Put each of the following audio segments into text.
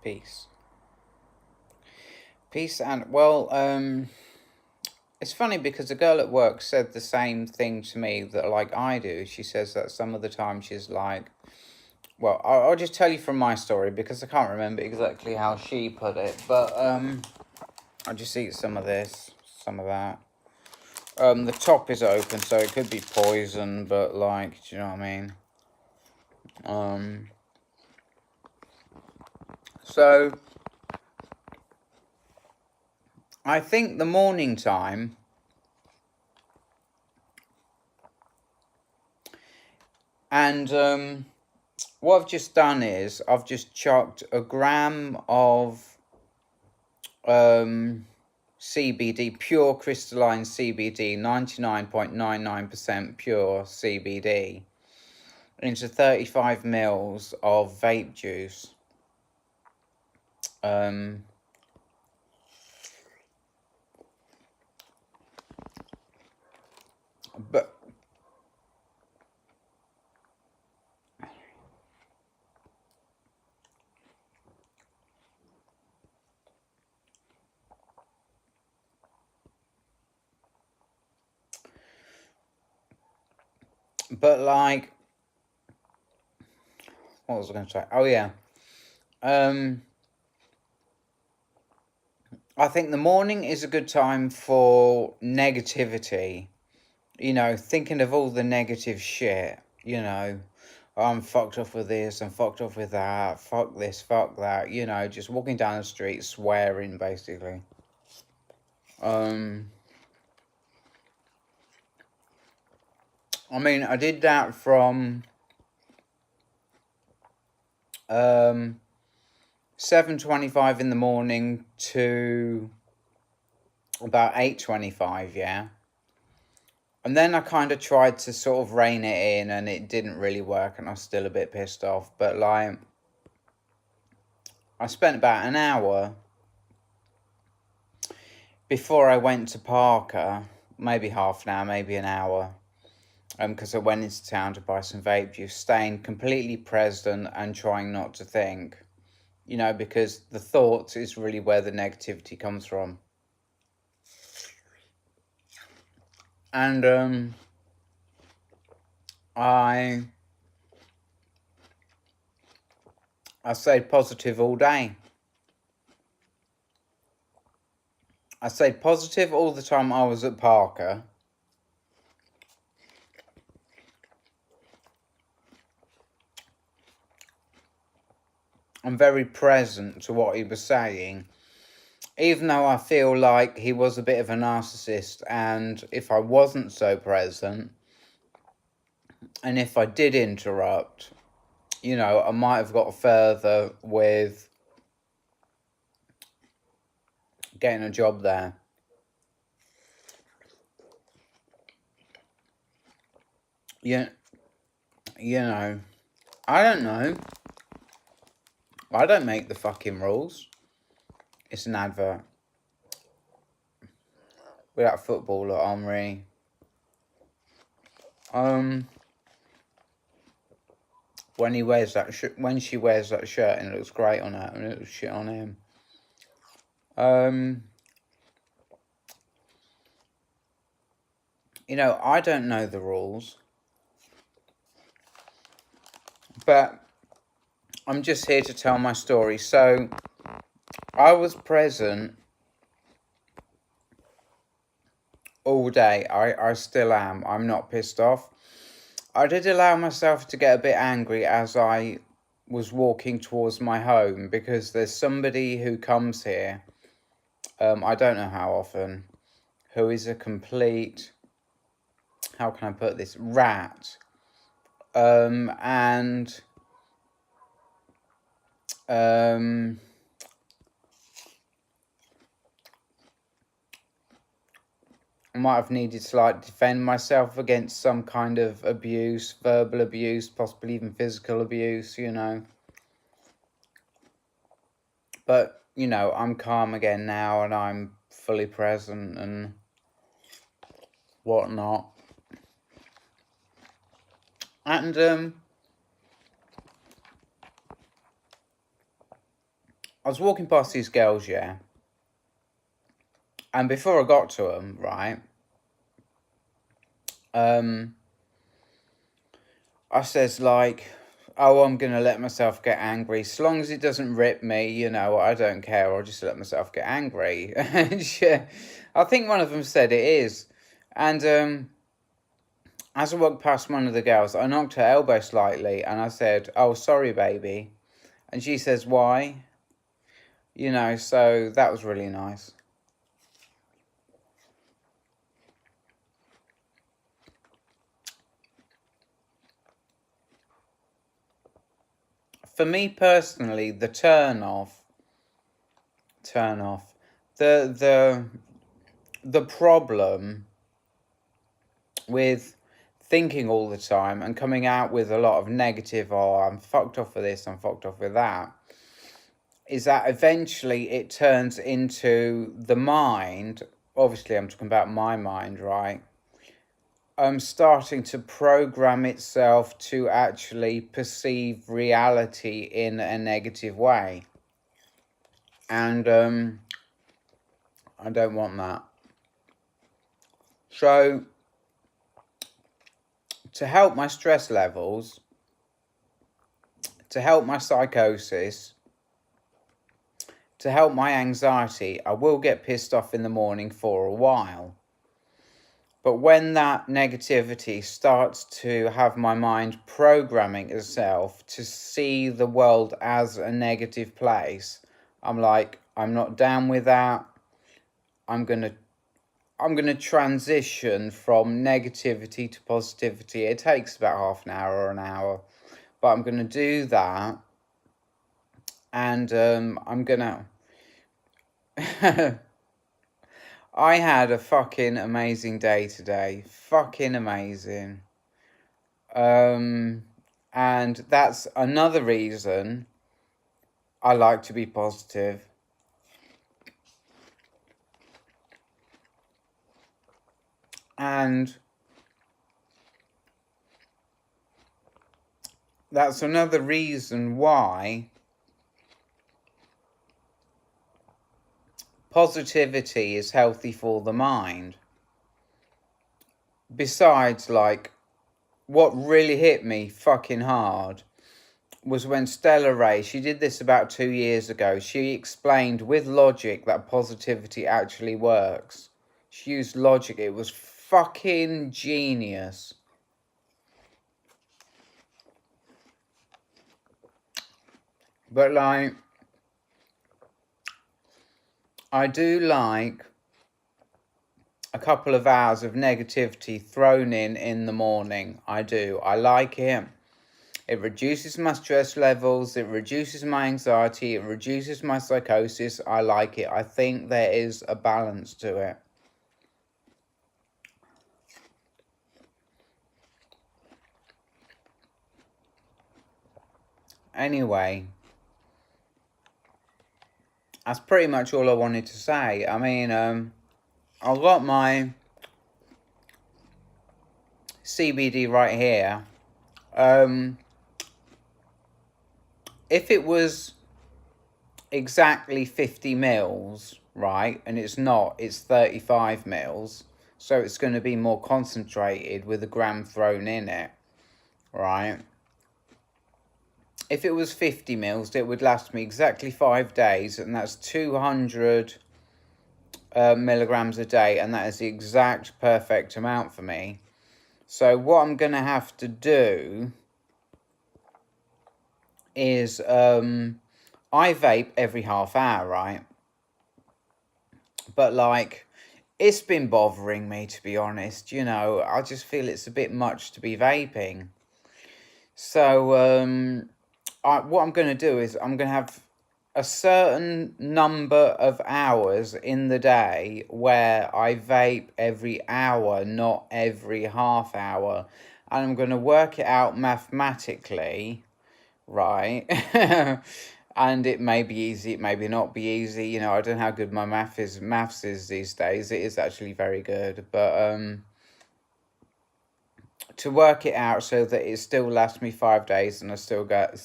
Peace. Peace and, well, it's funny because a girl at work said the same thing to me that, like, I do. She says that some of the time she's like, well, I'll just tell you from my story because I can't remember exactly how she put it, but, I'll just eat some of this, some of that. The top is open, so it could be poison, but, like, do you know what I mean? So I think the morning time, and what I've just done is I've just chucked a gram of CBD, pure crystalline CBD, 99.99% pure CBD, into 35 mils of vape juice. But like, what was I going to say? Oh yeah, I think the morning is a good time for negativity. You know, thinking of all the negative shit. You know, I'm fucked off with this, I'm fucked off with that, fuck this, fuck that, you know, just walking down the street swearing, basically. I mean, I did that from 7:25 in the morning to about 8:25, yeah. And then I kind of tried to sort of rein it in, and it didn't really work, and I was still a bit pissed off. But, like, I spent about an hour before I went to Parker, maybe half an hour, maybe an hour, because I went into town to buy some vape juice, staying completely present and trying not to think, you know, because the thoughts is really where the negativity comes from. And I stayed positive all day. I stayed positive all the time I was at Parker. I'm very present to what he was saying, even though I feel like he was a bit of a narcissist, and if I wasn't so present, and if I did interrupt, you know, I might have got further with getting a job there. You know, I don't know. I don't make the fucking rules. It's an advert. We're that footballer, Henri. When he wears that when she wears that shirt, and it looks great on her, and it looks shit on him. You know, I don't know the rules, but I'm just here to tell my story. So, I was present all day. I still am. I'm not pissed off. I did allow myself to get a bit angry as I was walking towards my home, because there's somebody who comes here, I don't know how often, who is a complete, how can I put this, rat. And I might have needed to, like, defend myself against some kind of abuse, verbal abuse, possibly even physical abuse, you know. But, you know, I'm calm again now, and I'm fully present and whatnot. And I was walking past these girls, yeah, and before I got to them, right, I says like, oh, I'm gonna let myself get angry. As long as it doesn't rip me, you know, I don't care. I'll just let myself get angry. And I think one of them said it is. And as I walked past one of the girls, I knocked her elbow slightly and I said, oh, sorry, baby. And she says, why? You know, so that was really nice. For me personally, the turn off, the the problem with thinking all the time and coming out with a lot of negative, oh, I'm fucked off with this, I'm fucked off with that, is that eventually it turns into the mind. Obviously, I'm talking about my mind, right? Starting to program itself to actually perceive reality in a negative way. And I don't want that. So, to help my stress levels, to help my psychosis, to help my anxiety, I will get pissed off in the morning for a while. But when that negativity starts to have my mind programming itself to see the world as a negative place, I'm like, I'm not down with that. I'm gonna transition from negativity to positivity. It takes about half an hour or an hour, but I'm gonna do that, and I'm gonna. I had a fucking amazing day today. Fucking amazing. And that's another reason I like to be positive. And that's another reason why positivity is healthy for the mind. Besides, like, what really hit me fucking hard was when Stella Ray, she did this about 2 years ago. She explained with logic that positivity actually works. She used logic. It was fucking genius. But like, I do like a couple of hours of negativity thrown in the morning. I do. I like it. It reduces my stress levels. It reduces my anxiety. It reduces my psychosis. I like it. I think there is a balance to it. Anyway, that's pretty much all I wanted to say. I mean, I've got my CBD right here. If it was exactly 50 mils, right, and it's not, it's 35 mils, so it's going to be more concentrated with a gram thrown in it, right? If it was 50 mils, it would last me exactly 5 days, and that's 200 milligrams a day, and that is the exact perfect amount for me. So what I'm going to have to do is I vape every half hour, right? But like, it's been bothering me, to be honest. You know, I just feel it's a bit much to be vaping. So what I'm going to do is I'm going to have a certain number of hours in the day where I vape every hour, not every half hour. And I'm going to work it out mathematically, right? And it may be easy, it may not be easy. You know, I don't know how good my maths is these days. It is actually very good, but to work it out so that it still lasts me 5 days and I still get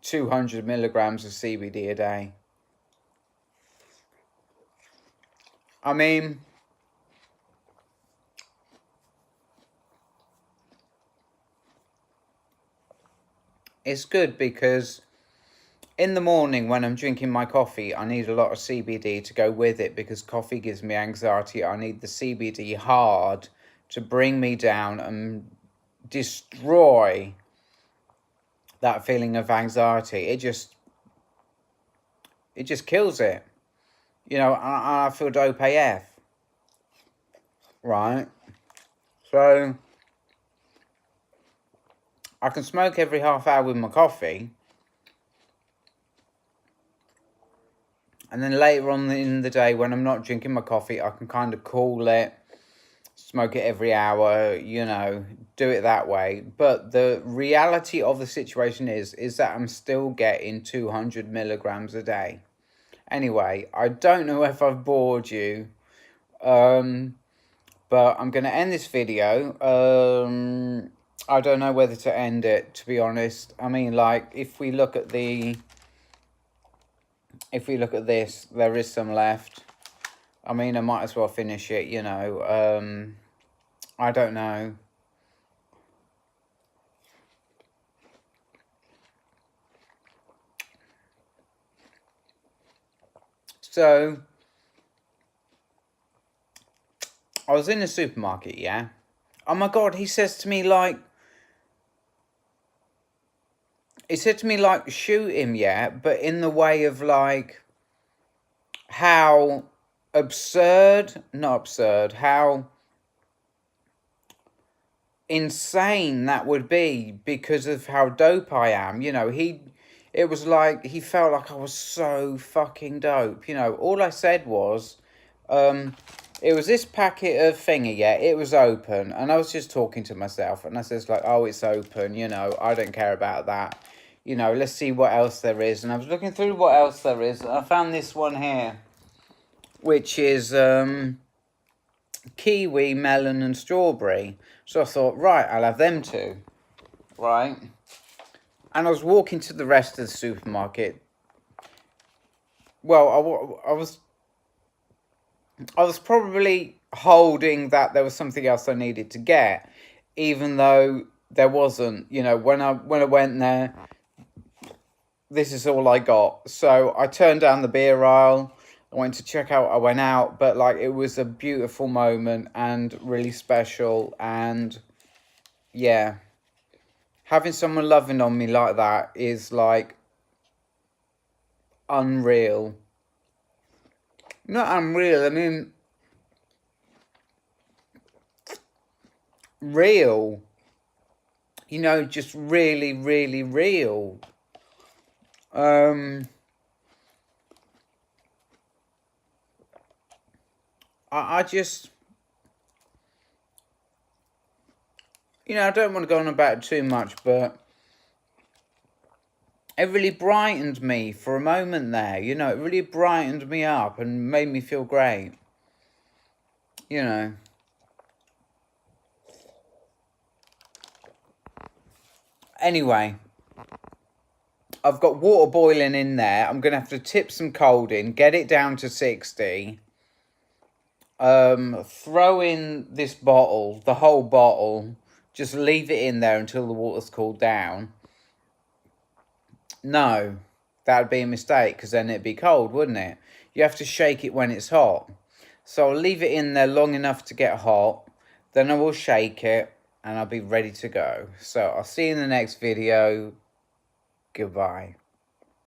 200 milligrams of CBD a day. I mean, it's good because in the morning when I'm drinking my coffee, I need a lot of CBD to go with it because coffee gives me anxiety. I need the CBD hard to bring me down and destroy that feeling of anxiety. It just kills it. You know, I feel dope AF. Right? So I can smoke every half hour with my coffee. And then later on in the day when I'm not drinking my coffee, I can kind of cool it, smoke it every hour, you know, do it that way. But the reality of the situation is that I'm still getting 200 milligrams a day. Anyway, I don't know if I've bored you, but I'm going to end this video. I don't know whether to end it, to be honest. I mean, like, if we look at this, there is some left. I mean, I might as well finish it, you know. I don't know. So, I was in a supermarket, yeah? Oh my God, he said to me, like, shoot him, yeah? But in the way of, like, how how insane that would be because of how dope I am. You know, it was like, he felt like I was so fucking dope. You know, all I said was, it was this packet of thingy, yeah, it was open, and I was just talking to myself, and I says, like, oh, it's open, you know, I don't care about that. You know, let's see what else there is. And I was looking through what else there is, and I found this one here, which is kiwi, melon, and strawberry. So I thought, right, I'll have them too, right? And I was walking to the rest of the supermarket. Well, I was probably holding that there was something else I needed to get, even though there wasn't. You know, when I went there, this is all I got. So I turned down the beer aisle. I went to check out. I went out, but like, it was a beautiful moment and really special. And yeah, having someone loving on me like that is like unreal. Not unreal, I mean real. You know, just really, really real. I just, you know, I don't want to go on about it too much, but it really brightened me for a moment there. You know, it really brightened me up and made me feel great. You know. Anyway, I've got water boiling in there. I'm going to have to tip some cold in, get it down to 60. Throw in this bottle, the whole bottle. Just leave it in there until the water's cooled down. No, that'd be a mistake, because then it'd be cold, wouldn't it? You have to shake it when it's hot. So I'll leave it in there long enough to get hot. Then I will shake it, and I'll be ready to go. So I'll see you in the next video. Goodbye.